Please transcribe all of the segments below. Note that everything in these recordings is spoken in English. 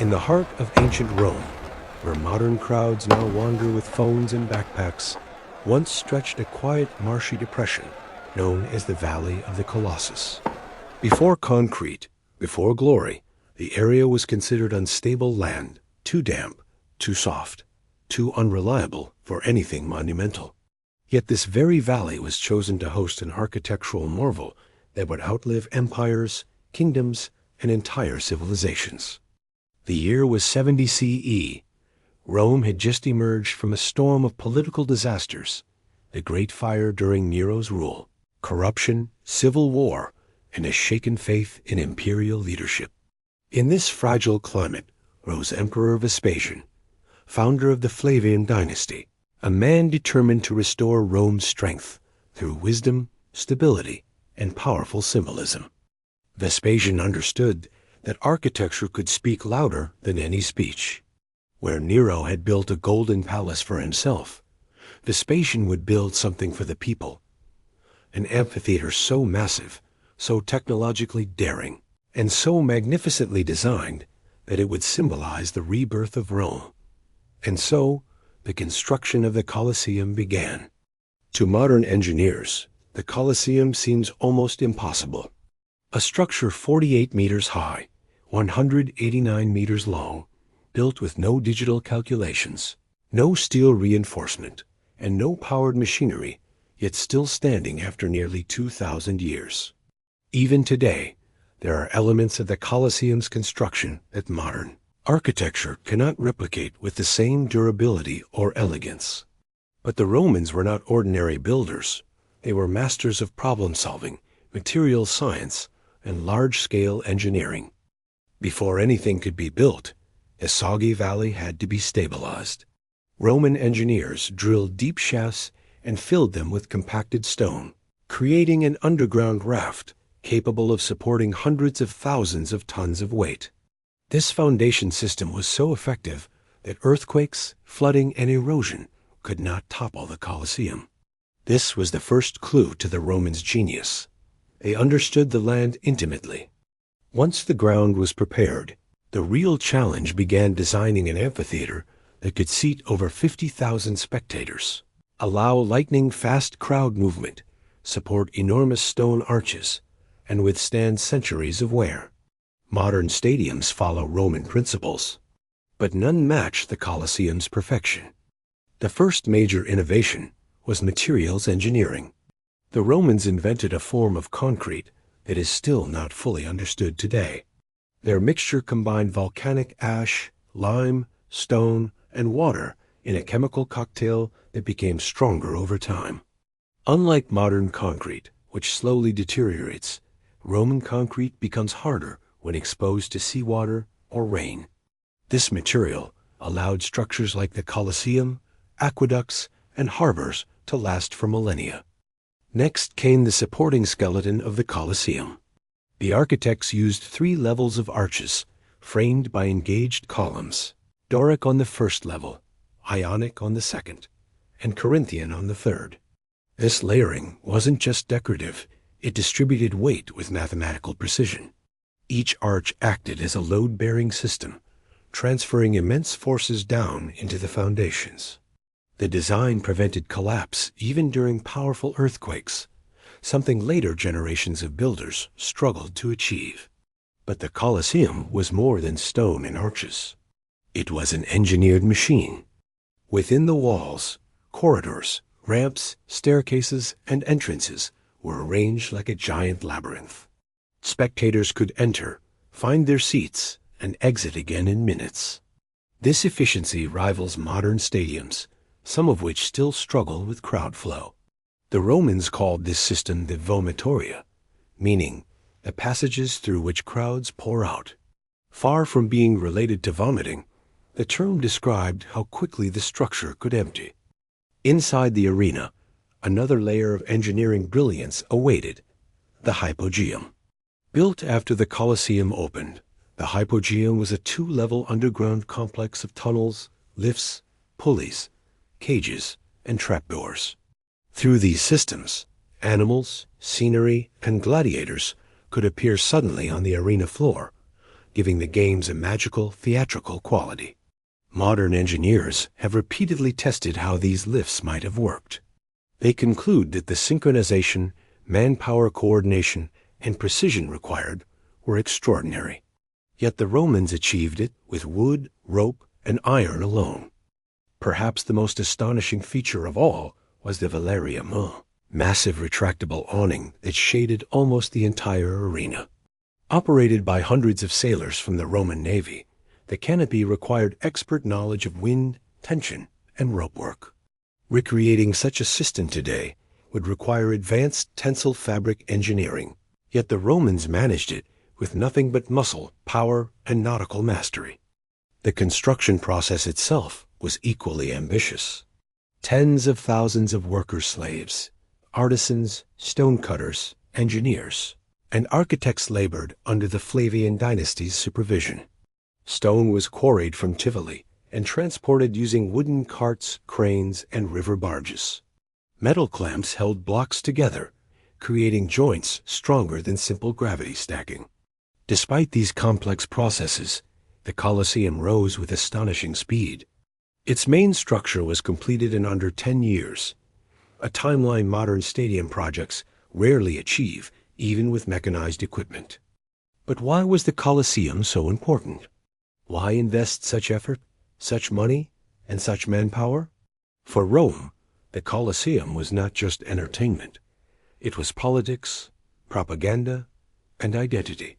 In the heart of ancient Rome, where modern crowds now wander with phones and backpacks, once stretched a quiet marshy depression known as the Valley of the Colossus. Before concrete, before glory, the area was considered unstable land, too damp, too soft, too unreliable for anything monumental. Yet this very valley was chosen to host an architectural marvel that would outlive empires, kingdoms, and entire civilizations. The year was 70 CE. Rome had just emerged from a storm of political disasters: the Great Fire during Nero's rule, corruption, civil war, and a shaken faith in imperial leadership. In this fragile climate rose Emperor Vespasian, founder of the Flavian dynasty, a man determined to restore Rome's strength through wisdom, stability, and powerful symbolism. Vespasian understood that architecture could speak louder than any speech. Where Nero had built a golden palace for himself, Vespasian would build something for the people. An amphitheater so massive, so technologically daring, and so magnificently designed that it would symbolize the rebirth of Rome. And so, the construction of the Colosseum began. To modern engineers, the Colosseum seems almost impossible. A structure 48 meters high, 189 meters long, built with no digital calculations, no steel reinforcement, and no powered machinery, yet still standing after nearly 2,000 years. Even today, there are elements of the Colosseum's construction that modern architecture cannot replicate with the same durability or elegance. But the Romans were not ordinary builders. They were masters of problem-solving, material science, and large-scale engineering. Before anything could be built, a soggy valley had to be stabilized. Roman engineers drilled deep shafts and filled them with compacted stone, creating an underground raft capable of supporting hundreds of thousands of tons of weight. This foundation system was so effective that earthquakes, flooding, and erosion could not topple the Colosseum. This was the first clue to the Romans' genius. They understood the land intimately. Once the ground was prepared, the real challenge began: designing an amphitheater that could seat over 50,000 spectators, allow lightning-fast crowd movement, support enormous stone arches, and withstand centuries of wear. Modern stadiums follow Roman principles, but none match the Colosseum's perfection. The first major innovation was materials engineering. The Romans invented a form of concrete that is still not fully understood today. Their mixture combined volcanic ash, lime, stone, and water in a chemical cocktail that became stronger over time. Unlike modern concrete, which slowly deteriorates, Roman concrete becomes harder when exposed to seawater or rain. This material allowed structures like the Colosseum, aqueducts, and harbors to last for millennia. Next came the supporting skeleton of the Colosseum. The architects used 3 levels of arches, framed by engaged columns: Doric on the first level, Ionic on the second, and Corinthian on the third. This layering wasn't just decorative, it distributed weight with mathematical precision. Each arch acted as a load-bearing system, transferring immense forces down into the foundations. The design prevented collapse even during powerful earthquakes, something later generations of builders struggled to achieve. But the Colosseum was more than stone and arches. It was an engineered machine. Within the walls, corridors, ramps, staircases, and entrances were arranged like a giant labyrinth. Spectators could enter, find their seats, and exit again in minutes. This efficiency rivals modern stadiums, some of which still struggle with crowd flow. The Romans called this system the vomitoria, meaning the passages through which crowds pour out. Far from being related to vomiting, the term described how quickly the structure could empty. Inside the arena, another layer of engineering brilliance awaited: the hypogeum. Built after the Colosseum opened, the hypogeum was a 2-level underground complex of tunnels, lifts, pulleys, cages, and trapdoors. Through these systems, animals, scenery, and gladiators could appear suddenly on the arena floor, giving the games a magical, theatrical quality. Modern engineers have repeatedly tested how these lifts might have worked. They conclude that the synchronization, manpower coordination, and precision required were extraordinary. Yet the Romans achieved it with wood, rope, and iron alone. Perhaps the most astonishing feature of all was the velarium, a massive retractable awning that shaded almost the entire arena. Operated by hundreds of sailors from the Roman navy, the canopy required expert knowledge of wind, tension, and rope work. Recreating such a system today would require advanced tensile fabric engineering, yet the Romans managed it with nothing but muscle, power, and nautical mastery. The construction process itself was equally ambitious. Tens of thousands of worker-slaves, artisans, stonecutters, engineers, and architects labored under the Flavian dynasty's supervision. Stone was quarried from Tivoli and transported using wooden carts, cranes, and river barges. Metal clamps held blocks together, creating joints stronger than simple gravity stacking. Despite these complex processes, the Colosseum rose with astonishing speed. Its main structure was completed in under 10 years, a timeline modern stadium projects rarely achieve, even with mechanized equipment. But why was the Colosseum so important? Why invest such effort, such money, and such manpower? For Rome, the Colosseum was not just entertainment. It was politics, propaganda, and identity.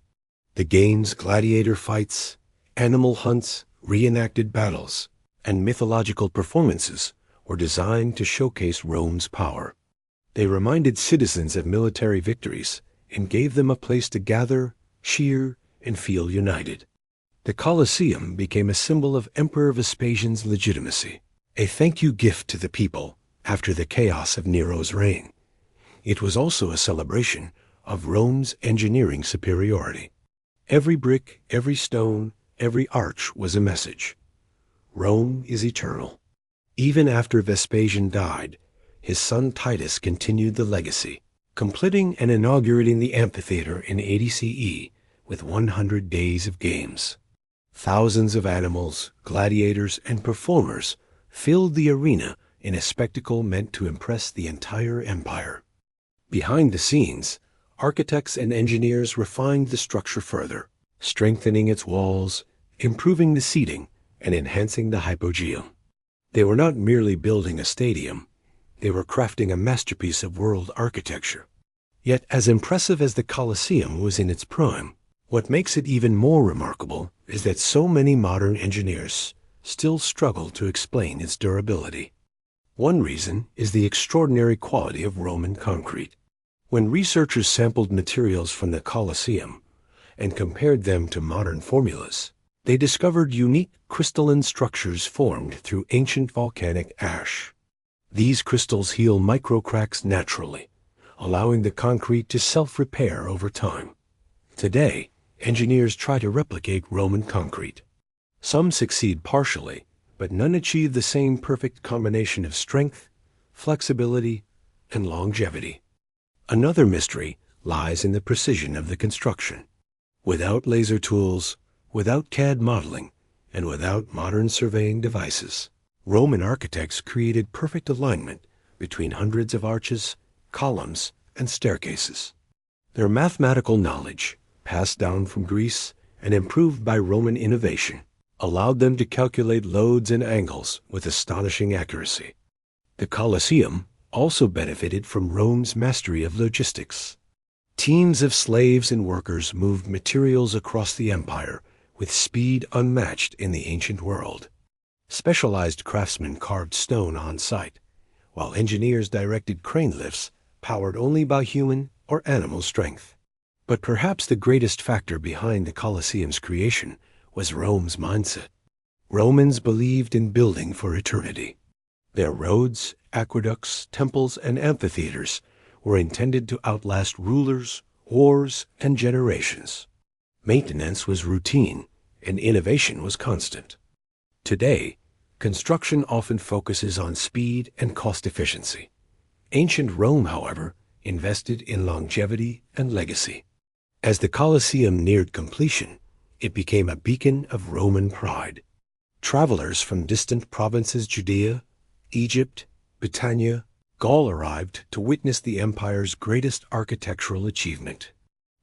The games, gladiator fights, animal hunts, reenacted battles, and mythological performances were designed to showcase Rome's power. They reminded citizens of military victories and gave them a place to gather, cheer, and feel united. The Colosseum became a symbol of Emperor Vespasian's legitimacy, a thank-you gift to the people after the chaos of Nero's reign. It was also a celebration of Rome's engineering superiority. Every brick, every stone, every arch was a message. Rome is eternal. Even after Vespasian died, his son Titus continued the legacy, completing and inaugurating the amphitheater in 80 CE with 100 days of games. Thousands of animals, gladiators, and performers filled the arena in a spectacle meant to impress the entire empire. Behind the scenes, architects and engineers refined the structure further, strengthening its walls, improving the seating, and enhancing the hypogeum. They were not merely building a stadium, they were crafting a masterpiece of world architecture. Yet as impressive as the Colosseum was in its prime, what makes it even more remarkable is that so many modern engineers still struggle to explain its durability. One reason is the extraordinary quality of Roman concrete. When researchers sampled materials from the Colosseum and compared them to modern formulas, they discovered unique crystalline structures formed through ancient volcanic ash. These crystals heal microcracks naturally, allowing the concrete to self-repair over time. Today, engineers try to replicate Roman concrete. Some succeed partially, but none achieve the same perfect combination of strength, flexibility, and longevity. Another mystery lies in the precision of the construction. Without laser tools, without CAD modeling, and without modern surveying devices, Roman architects created perfect alignment between hundreds of arches, columns, and staircases. Their mathematical knowledge, passed down from Greece and improved by Roman innovation, allowed them to calculate loads and angles with astonishing accuracy. The Colosseum also benefited from Rome's mastery of logistics. Teams of slaves and workers moved materials across the empire with speed unmatched in the ancient world. Specialized craftsmen carved stone on site, while engineers directed crane lifts powered only by human or animal strength. But perhaps the greatest factor behind the Colosseum's creation was Rome's mindset. Romans believed in building for eternity. Their roads, aqueducts, temples, and amphitheaters were intended to outlast rulers, wars, and generations. Maintenance was routine, and innovation was constant. Today, construction often focuses on speed and cost efficiency. Ancient Rome, however, invested in longevity and legacy. As the Colosseum neared completion, It became a beacon of Roman pride. Travelers from distant provinces Judea, Egypt, Britannia, Gaul arrived to witness the empire's greatest architectural achievement.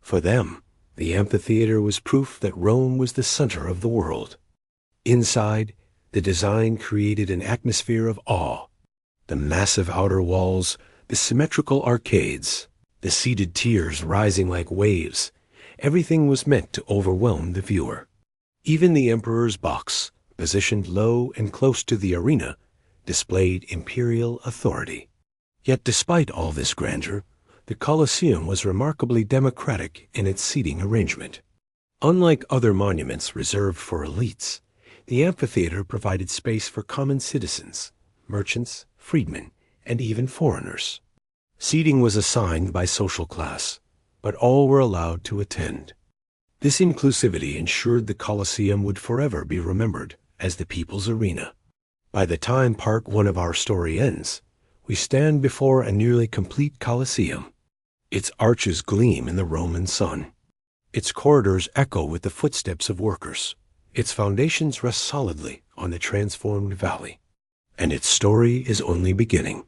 For them, the amphitheater was proof that Rome was the center of the world. Inside, the design created an atmosphere of awe. The massive outer walls, the symmetrical arcades, the seated tiers rising like waves, everything was meant to overwhelm the viewer. Even the emperor's box, positioned low and close to the arena, displayed imperial authority. Yet despite all this grandeur, the Colosseum was remarkably democratic in its seating arrangement. Unlike other monuments reserved for elites, the amphitheater provided space for common citizens, merchants, freedmen, and even foreigners. Seating was assigned by social class, but all were allowed to attend. This inclusivity ensured the Colosseum would forever be remembered as the people's arena. By the time part one of our story ends, we stand before a nearly complete Colosseum. Its arches gleam in the Roman sun. Its corridors echo with the footsteps of workers. Its foundations rest solidly on the transformed valley. And its story is only beginning.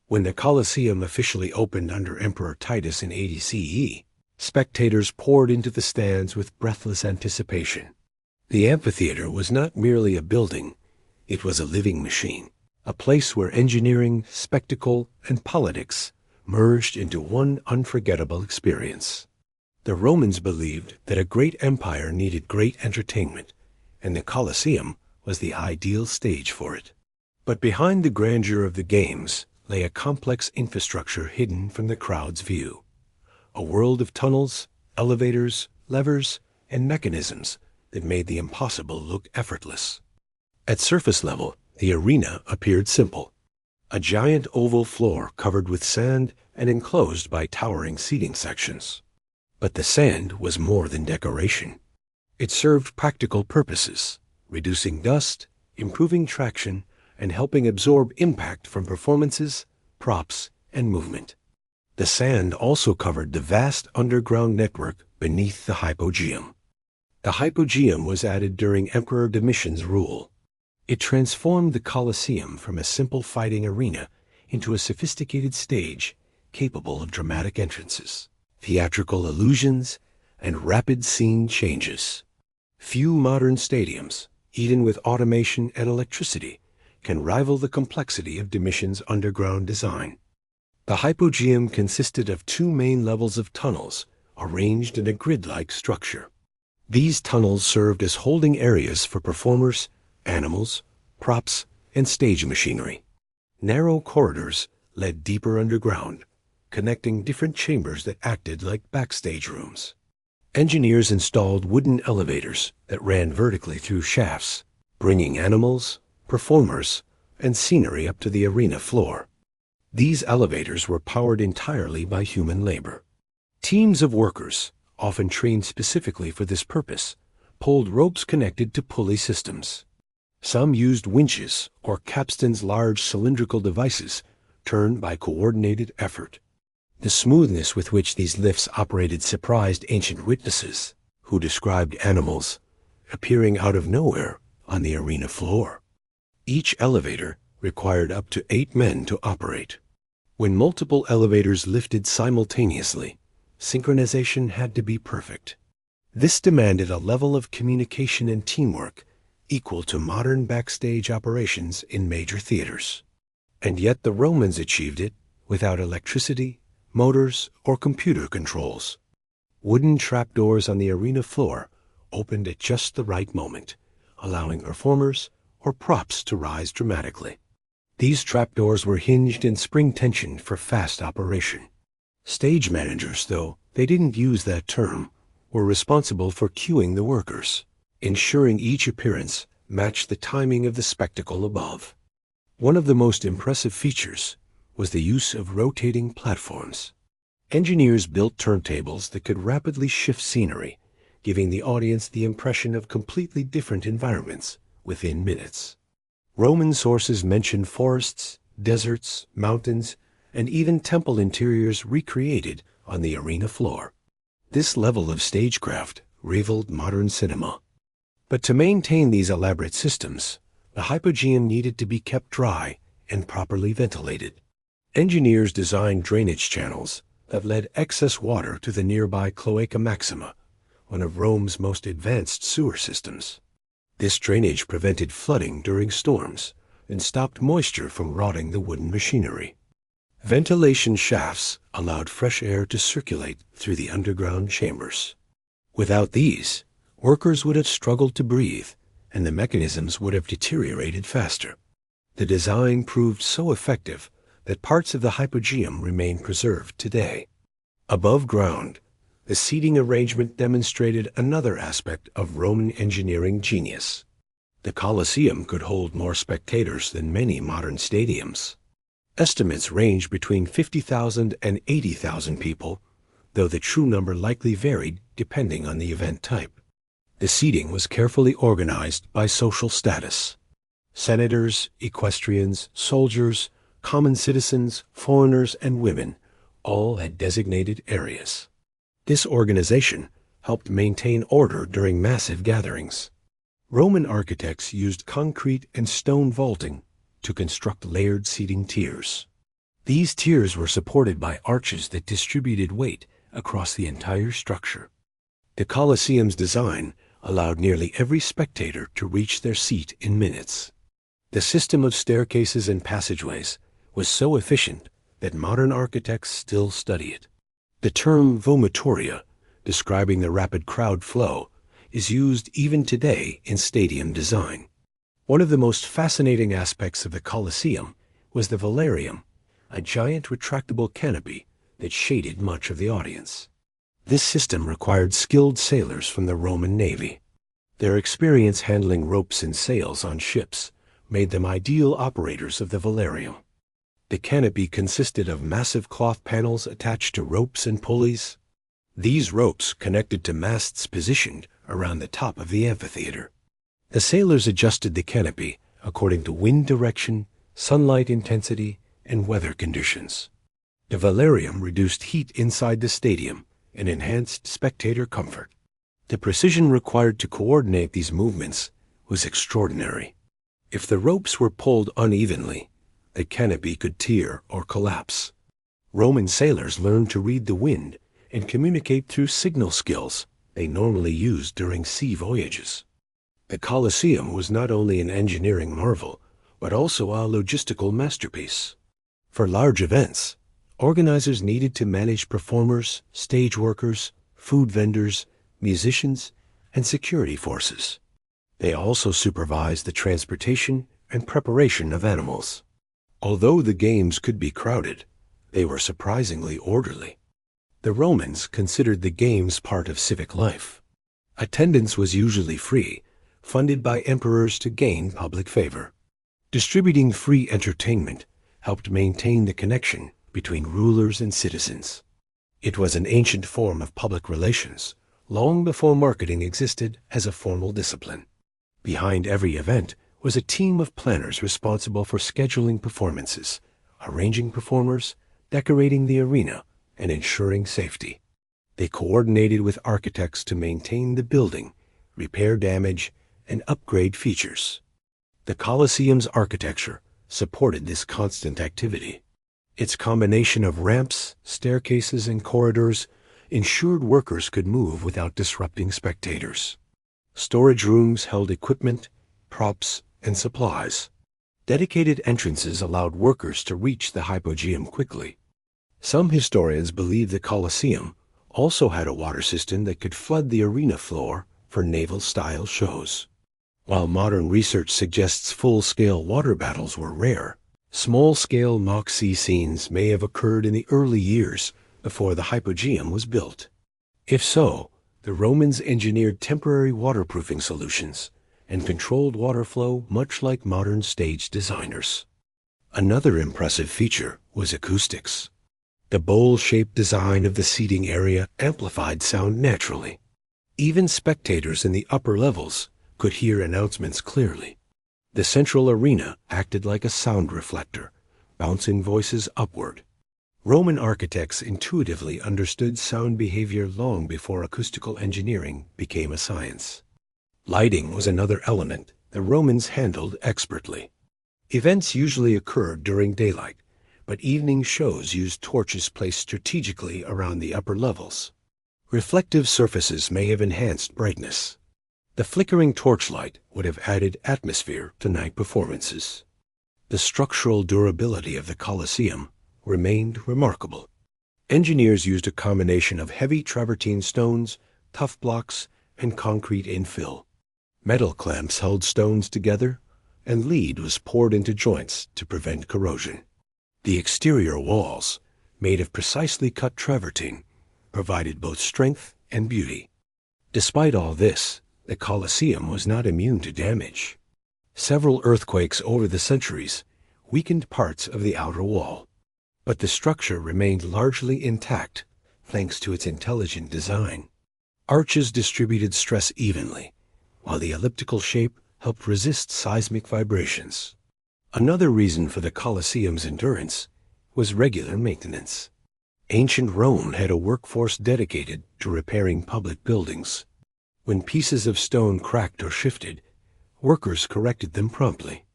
When the Colosseum officially opened under Emperor Titus in 80 CE, spectators poured into the stands with breathless anticipation. The amphitheater was not merely a building, it was a living machine, a place where engineering, spectacle, and politics merged into one unforgettable experience. The Romans believed that a great empire needed great entertainment, and the Colosseum was the ideal stage for it. But behind the grandeur of the games lay a complex infrastructure hidden from the crowd's view. A world of tunnels, elevators, levers, and mechanisms that made the impossible look effortless. At surface level, the arena appeared simple. A giant oval floor covered with sand and enclosed by towering seating sections. But the sand was more than decoration. It served practical purposes, reducing dust, improving traction, and helping absorb impact from performances, props, and movement. The sand also covered the vast underground network beneath the hypogeum. The hypogeum was added during Emperor Domitian's rule. It transformed the Colosseum from a simple fighting arena into a sophisticated stage capable of dramatic entrances, theatrical illusions, and rapid scene changes. Few modern stadiums, even with automation and electricity, can rival the complexity of Domitian's underground design. The hypogeum consisted of two main levels of tunnels arranged in a grid-like structure. These tunnels served as holding areas for performers, animals, props, and stage machinery. Narrow corridors led deeper underground, connecting different chambers that acted like backstage rooms. Engineers installed wooden elevators that ran vertically through shafts, bringing animals, performers, and scenery up to the arena floor. These elevators were powered entirely by human labor. Teams of workers, often trained specifically for this purpose, pulled ropes connected to pulley systems. Some used winches or capstans, large cylindrical devices turned by coordinated effort. The smoothness with which these lifts operated surprised ancient witnesses, who described animals appearing out of nowhere on the arena floor. Each elevator required up to 8 men to operate. When multiple elevators lifted simultaneously, synchronization had to be perfect. This demanded a level of communication and teamwork equal to modern backstage operations in major theaters. And yet the Romans achieved it without electricity, motors, or computer controls. Wooden trapdoors on the arena floor opened at just the right moment, allowing performers or props to rise dramatically. These trapdoors were hinged in spring tension for fast operation. Stage managers, though they didn't use that term, were responsible for cueing the workers, ensuring each appearance matched the timing of the spectacle above. One of the most impressive features was the use of rotating platforms. Engineers built turntables that could rapidly shift scenery, giving the audience the impression of completely different environments within minutes. Roman sources mention forests, deserts, mountains, and even temple interiors recreated on the arena floor. This level of stagecraft rivaled modern cinema. But to maintain these elaborate systems, the hypogeum needed to be kept dry and properly ventilated. Engineers designed drainage channels that led excess water to the nearby Cloaca Maxima, one of Rome's most advanced sewer systems. This drainage prevented flooding during storms and stopped moisture from rotting the wooden machinery. Ventilation shafts allowed fresh air to circulate through the underground chambers. Without these, workers would have struggled to breathe, and the mechanisms would have deteriorated faster. The design proved so effective that parts of the hypogeum remain preserved today. Above ground, the seating arrangement demonstrated another aspect of Roman engineering genius. The Colosseum could hold more spectators than many modern stadiums. Estimates range between 50,000 and 80,000 people, though the true number likely varied depending on the event type. The seating was carefully organized by social status. Senators, equestrians, soldiers, common citizens, foreigners, and women all had designated areas. This organization helped maintain order during massive gatherings. Roman architects used concrete and stone vaulting to construct layered seating tiers. These tiers were supported by arches that distributed weight across the entire structure. The Colosseum's design allowed nearly every spectator to reach their seat in minutes. The system of staircases and passageways was so efficient that modern architects still study it. The term vomitoria, describing the rapid crowd flow, is used even today in stadium design. One of the most fascinating aspects of the Colosseum was the velarium, a giant retractable canopy that shaded much of the audience. This system required skilled sailors from the Roman Navy. Their experience handling ropes and sails on ships made them ideal operators of the velarium. The canopy consisted of massive cloth panels attached to ropes and pulleys. These ropes connected to masts positioned around the top of the amphitheater. The sailors adjusted the canopy according to wind direction, sunlight intensity, and weather conditions. The velarium reduced heat inside the stadium and enhanced spectator comfort. The precision required to coordinate these movements was extraordinary. If the ropes were pulled unevenly, the canopy could tear or collapse. Roman sailors learned to read the wind and communicate through signal skills they normally used during sea voyages. The Colosseum was not only an engineering marvel, but also a logistical masterpiece. For large events, organizers needed to manage performers, stage workers, food vendors, musicians, and security forces. They also supervised the transportation and preparation of animals. Although the games could be crowded, they were surprisingly orderly. The Romans considered the games part of civic life. Attendance was usually free, funded by emperors to gain public favor. Distributing free entertainment helped maintain the connection between rulers and citizens. It was an ancient form of public relations, long before marketing existed as a formal discipline. Behind every event was a team of planners responsible for scheduling performances, arranging performers, decorating the arena, and ensuring safety. They coordinated with architects to maintain the building, repair damage, and upgrade features. The Colosseum's architecture supported this constant activity. Its combination of ramps, staircases, and corridors ensured workers could move without disrupting spectators. Storage rooms held equipment, props, and supplies. Dedicated entrances allowed workers to reach the hypogeum quickly. Some historians believe the Colosseum also had a water system that could flood the arena floor for naval-style shows. While modern research suggests full-scale water battles were rare, small-scale mock-sea scenes may have occurred in the early years before the hypogeum was built. If so, the Romans engineered temporary waterproofing solutions and controlled water flow much like modern stage designers. Another impressive feature was acoustics. The bowl-shaped design of the seating area amplified sound naturally. Even spectators in the upper levels could hear announcements clearly. The central arena acted like a sound reflector, bouncing voices upward. Roman architects intuitively understood sound behavior long before acoustical engineering became a science. Lighting was another element the Romans handled expertly. Events usually occurred during daylight, but evening shows used torches placed strategically around the upper levels. Reflective surfaces may have enhanced brightness. The flickering torchlight would have added atmosphere to night performances. The structural durability of the Colosseum remained remarkable. Engineers used a combination of heavy travertine stones, tough blocks, and concrete infill. Metal clamps held stones together, and lead was poured into joints to prevent corrosion. The exterior walls, made of precisely cut travertine, provided both strength and beauty. Despite all this, the Colosseum was not immune to damage. Several earthquakes over the centuries weakened parts of the outer wall, but the structure remained largely intact thanks to its intelligent design. Arches distributed stress evenly, while the elliptical shape helped resist seismic vibrations. Another reason for the Colosseum's endurance was regular maintenance. Ancient Rome had a workforce dedicated to repairing public buildings. When pieces of stone cracked or shifted, workers corrected them promptly.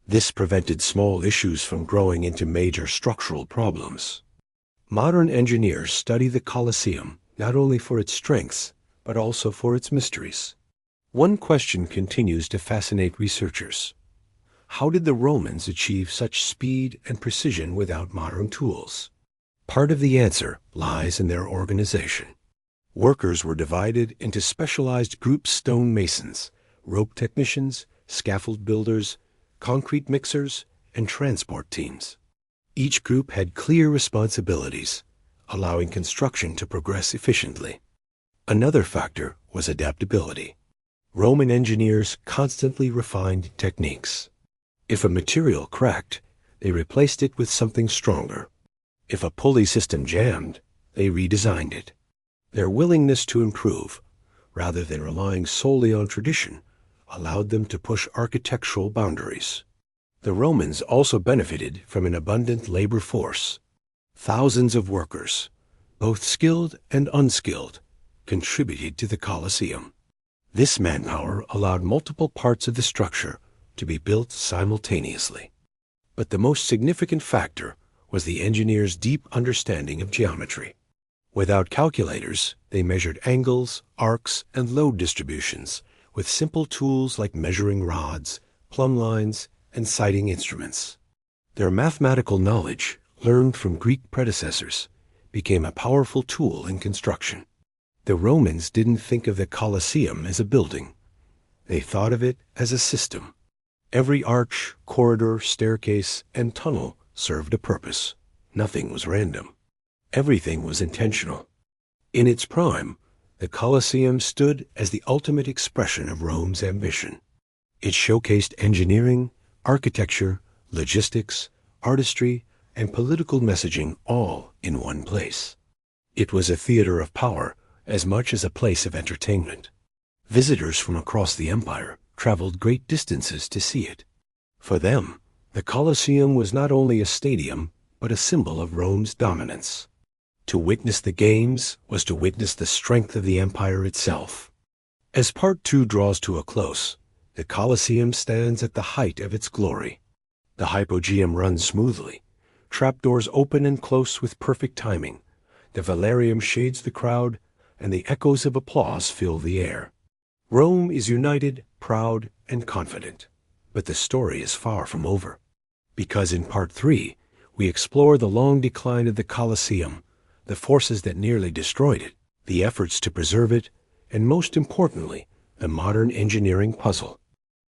This prevented small issues from growing into major structural problems. Modern engineers study the Colosseum not only for its strengths, but also for its mysteries. One question continues to fascinate researchers. How did the Romans achieve such speed and precision without modern tools? Part of the answer lies in their organization. Workers were divided into specialized groups: stonemasons, rope technicians, scaffold builders, concrete mixers, and transport teams. Each group had clear responsibilities, allowing construction to progress efficiently. Another factor was adaptability. Roman engineers constantly refined techniques. If a material cracked, they replaced it with something stronger. If a pulley system jammed, they redesigned it. Their willingness to improve, rather than relying solely on tradition, allowed them to push architectural boundaries. The Romans also benefited from an abundant labor force. Thousands of workers, both skilled and unskilled, contributed to the Colosseum. This manpower allowed multiple parts of the structure to be built simultaneously. But the most significant factor was the engineers' deep understanding of geometry. Without calculators, they measured angles, arcs, and load distributions with simple tools like measuring rods, plumb lines, and sighting instruments. Their mathematical knowledge, learned from Greek predecessors, became a powerful tool in construction. The Romans didn't think of the Colosseum as a building. They thought of it as a system. Every arch, corridor, staircase, and tunnel served a purpose. Nothing was random. Everything was intentional. In its prime, the Colosseum stood as the ultimate expression of Rome's ambition. It showcased engineering, architecture, logistics, artistry, and political messaging all in one place. It was a theater of power as much as a place of entertainment. Visitors from across the empire traveled great distances to see it. For them, the Colosseum was not only a stadium, but a symbol of Rome's dominance. To witness the games was to witness the strength of the empire itself. As Part 2 draws to a close, the Colosseum stands at the height of its glory. The hypogeum runs smoothly. Trapdoors open and close with perfect timing. The velarium shades the crowd, and the echoes of applause fill the air. Rome is united, proud, and confident. But the story is far from over. Because in Part 3, we explore the long decline of the Colosseum, the forces that nearly destroyed it, the efforts to preserve it, and most importantly, the modern engineering puzzle.